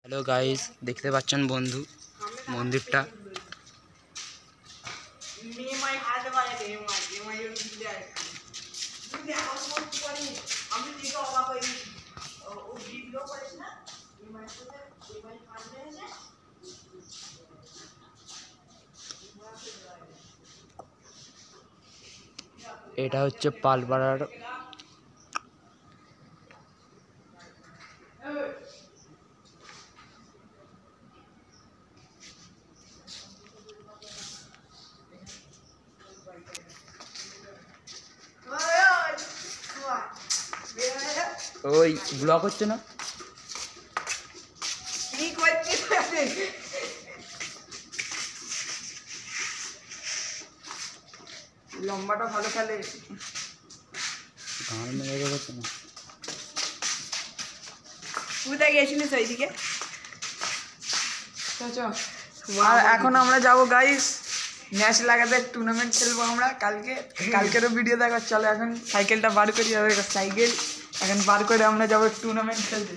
Hello guys, দেখতে পাচ্ছেন বন্ধু মন্দিরটা। এটা হচ্ছে পালপাড়ার ওই ব্লক হচ্ছে না, লম্বাটা ভালো খেলে, গান মেরে হচ্ছে না। কোথায় গেছিলিস ওইদিকে? আর এখন আমরা যাবো গাইস ম্যাচ লাগাতে, টুর্নামেন্ট খেলবো আমরা কালকেরও ভিডিও দেখা। চলো এখন সাইকেলটা বার করি, সাইকেল এখন বার করে আমরা যাবো টুর্নামেন্ট খেলতে।